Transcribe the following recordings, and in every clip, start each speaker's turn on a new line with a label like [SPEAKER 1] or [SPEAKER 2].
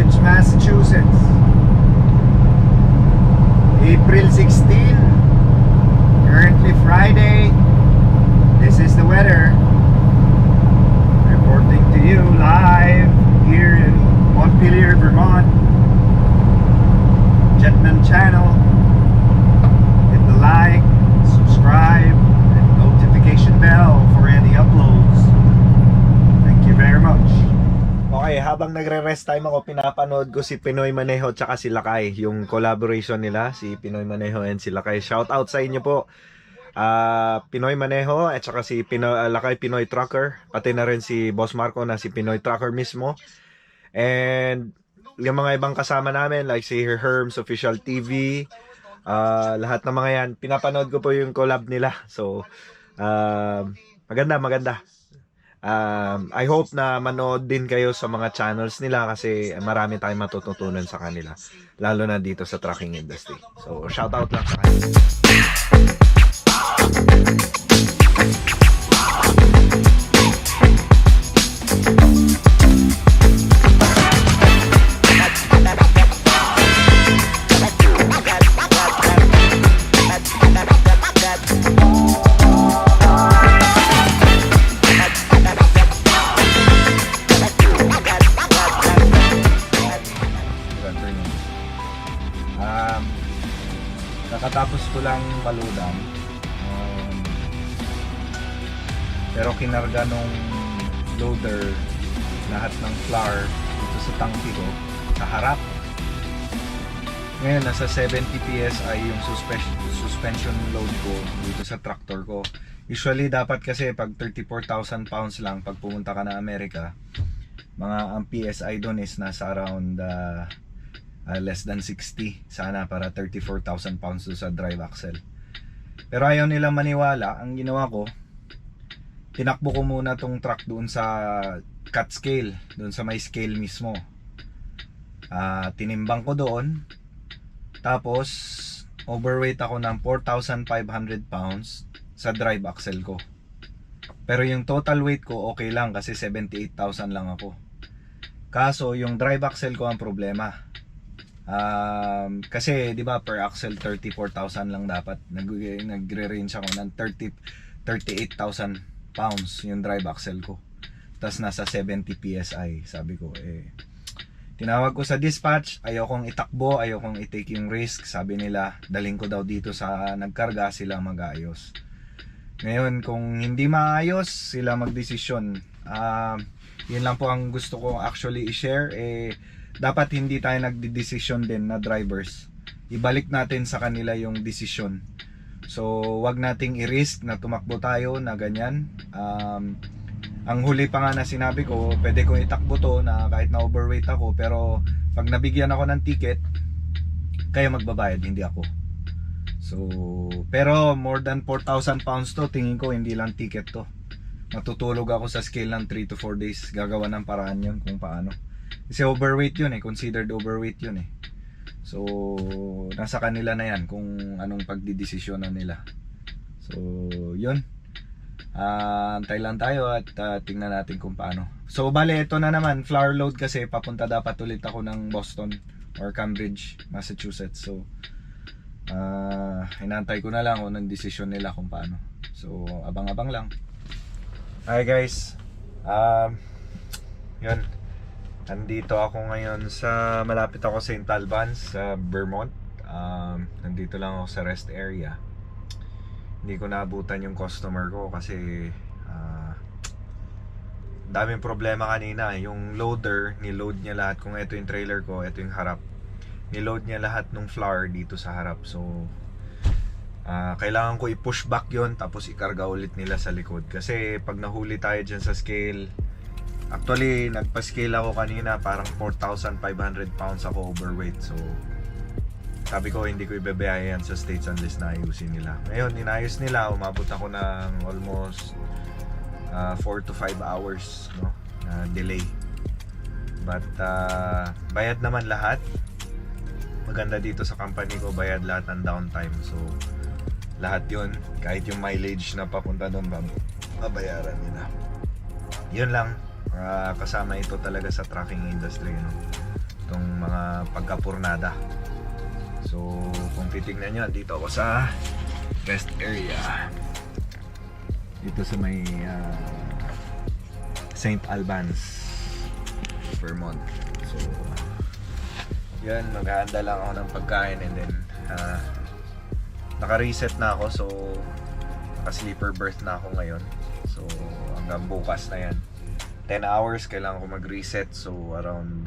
[SPEAKER 1] College, Massachusetts. April 16, currently Friday. This is the weather. Reporting to you live here in Montpelier, Vermont. Jetman channel. Hit the like, subscribe, and notification bell for any uploads. Thank you very much. Okay, habang nagre-rest time ako, pinapanood ko si Pinoy Maneho tsaka si Lakay, yung collaboration nila, si Pinoy Maneho and si Lakay. Shout out sa inyo po. Pinoy Maneho at saka si Lakay Pinoy Trucker, pati na rin si Boss Marco na si Pinoy Trucker mismo. And yung mga ibang kasama namin like si Herms Official TV, lahat ng mga yan, pinapanood ko po yung collab nila. So, maganda. I hope na manood din kayo sa mga channels nila kasi marami tayong matututunan sa kanila, lalo na dito sa trucking industry. So, shout out lang sa kanila. Kakatapos ko lang paludan, pero kinarga nung loader lahat ng flour dito sa tangki ko sa harap. Ngayon nasa 70 psi yung suspension load ko dito sa tractor ko. Usually dapat kasi pag 34,000 pounds lang pag pumunta ka na Amerika, ang PSI doon is nasa around less than 60 sana para 34,000 pounds doon sa drive axle. Pero ayaw nilang maniwala. Ang ginawa ko, tinakbo ko muna tong truck doon sa cut scale, doon sa may scale mismo. Tinimbang ko doon, tapos overweight ako ng 4,500 pounds sa drive axle ko. Pero yung total weight ko okay lang kasi 78,000 lang ako. Kaso yung drive axle ko ang problema. Kasi di ba per axle 34,000 lang dapat, nagre-range ako ng 38,000 pounds yung drive axle ko, tas nasa 70 psi. Sabi ko tinawag ko sa dispatch, ayokong itakbo, ayokong i-take yung risk. Sabi nila daling ko daw dito sa nagkarga, sila mag-aayos. Ngayon kung hindi maayos, sila magdesisyon. Yun lang po ang gusto ko actually i-share. Dapat hindi tayo nagdidesisyon din na drivers. Ibalik natin sa kanila yung desisyon. So, wag nating i-risk na tumakbo tayo na ganyan. Ang huli pa nga na sinabi ko, pwede ko itakbo to na kahit na overweight ako, pero pag nabigyan ako ng ticket, kayo magbabayad, hindi ako. So, pero more than 4,000 pounds to, tingin ko hindi lang ticket to. Matutulog ako sa scale ng 3 to 4 days. Gagawa ng paraan yun kung paano. Kasi overweight yun considered overweight yun So nasa kanila na yan kung anong pagdidesisyonan nila. So yun, antay lang tayo at tingnan natin kung paano. So bale ito na naman, flour load kasi papunta dapat ulit ako ng Boston or Cambridge, Massachusetts. So inantay ko na lang kung anong desisyon nila kung paano. So abang-abang lang. Hi guys, yun, nandito ako ngayon sa malapit ako sa St. Albans sa Vermont. Nandito lang ako sa rest area. Hindi ko naabutan yung customer ko kasi daming problema kanina. Yung loader, niload niya lahat. Kung ito yung trailer ko, ito yung harap, niload niya lahat ng flour dito sa harap. So kailangan ko i-push back yon, tapos ikarga ulit nila sa likod. Kasi pag nahuli tayo dyan sa scale, actually nagpa-scale ako kanina, parang 4,500 pounds ako overweight. So sabi ko hindi ko ibebaya yan sa States unless naayusin nila. Ngayon inayos nila, umabot ako ng almost 4 to 5 hours delay. But bayad naman lahat. Maganda dito sa company ko, bayad lahat ng downtime. So lahat yun, kahit yung mileage na papunta doon, babayaran nila. Yun lang. Kasama ito talaga sa trucking industry, itong mga pagkapurnada. So kung titignan nyo, dito ako sa rest area dito sa may St. Albans, Vermont. So yan, maghahanda lang ako ng pagkain, and then naka-reset na ako. So naka-sleeper berth na ako ngayon. So hanggang bukas na yan, 10 hours kailangan ko mag-reset. So around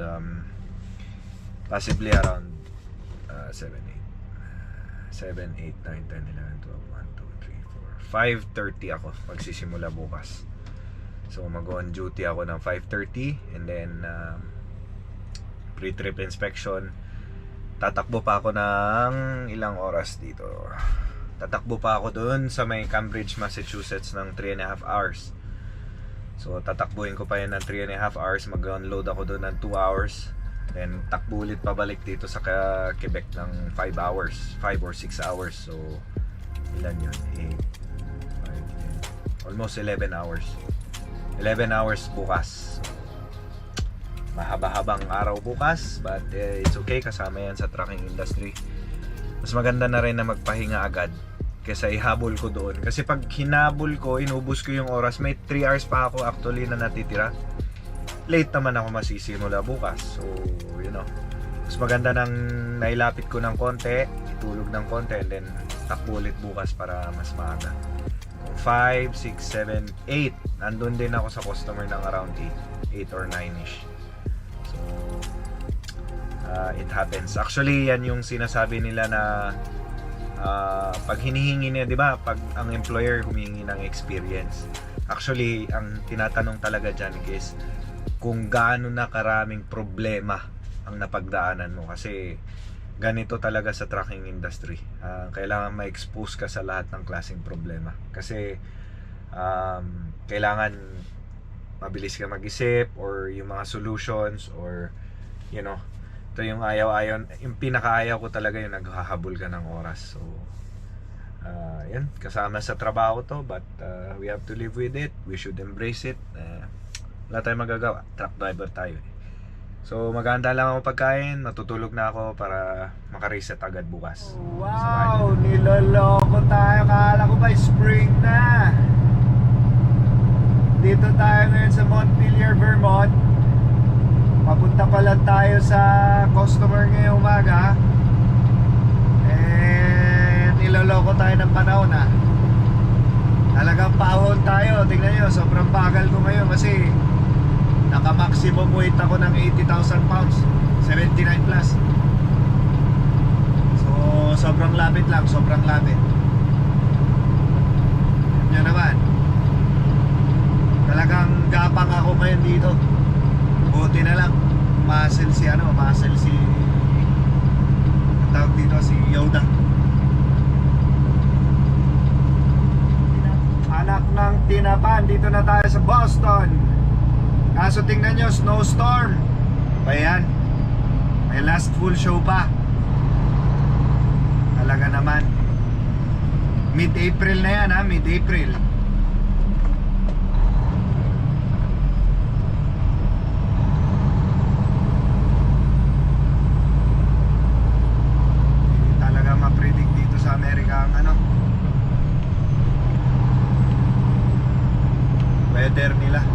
[SPEAKER 1] possibly around 7, 8, 9, 10, 11, 12, 1, 2, 3, 4 5:30 ako magsisimula bukas. So mag-on duty ako ng 5:30, and then pre-trip inspection. Tatakbo pa ako ng ilang oras dito. Tatakbo pa ako doon sa may Cambridge, Massachusetts ng 3.5 hours. So tatakbuhin ko pa yan ng 3.5 hours. Mag-unload ako doon ng 2 hours. Then takbo ulit pabalik dito sa Quebec ng 5 hours, 5 or 6 hours. So ilan yun? 8, 5, 10, almost 11 hours. 11 hours bukas. Mahaba-habang araw bukas, but it's okay, kasama yan sa trucking industry. Mas maganda na rin na magpahinga agad kaysa ihabol ko doon. Kasi pag hinabol ko, inubos ko yung oras, may 3 hours pa ako actually na natitira. Late naman ako masisimula bukas. So, you know, mas maganda nang nailapit ko ng konti, itulog ng konti, and then takbo ulit bukas para mas maaga. 5, 6, 7, 8. Andun din ako sa customer ng around 8 or 9ish. So it happens. Actually, yan yung sinasabi nila na pag hinihingi niya, di ba, pag ang employer humihingi ng experience, actually ang tinatanong talaga dyan is kung gaano na karaming problema ang napagdaanan mo. Kasi ganito talaga sa trucking industry. Kailangan ma-expose ka sa lahat ng klaseng problema. Kasi kailangan mabilis ka mag-isip, or yung mga solutions, or you know, ito yung ayaw-ayaw, yung pinakaayaw ko talaga yung naghahabol ka ng oras. So yan, kasama sa trabaho to, but we have to live with it. We should embrace it. Wala tayong magagawa, truck driver tayo. So maghahanda lang ako pagkain, matutulog na ako para makareset agad bukas.
[SPEAKER 2] Wow, niloloko tayo. Kala ko ba spring na. Dito tayo ngayon sa Montpelier, Vermont. Papunta pa lang tayo sa customer ngayong umaga. And niloloko tayo ng panahon na. Talagang pahon tayo. Tingnan nyo, sobrang bagal ko ngayon kasi naka-maximum weight ako ng 80,000 pounds, 79 plus. So sobrang lapit lang, sobrang lapit. Yan naman, talagang gapang ako ngayon dito. Buti na lang muscle si ang tawag dito, si Yoda. Anak ng tinapan, dito na tayo sa Boston. Kaso tingnan nyo, snowstorm. Ayan, may last full show pa. Talaga naman. Mid-April na yan, ha? Mid-April. Talaga ma-predict dito sa Amerika ang weather nila.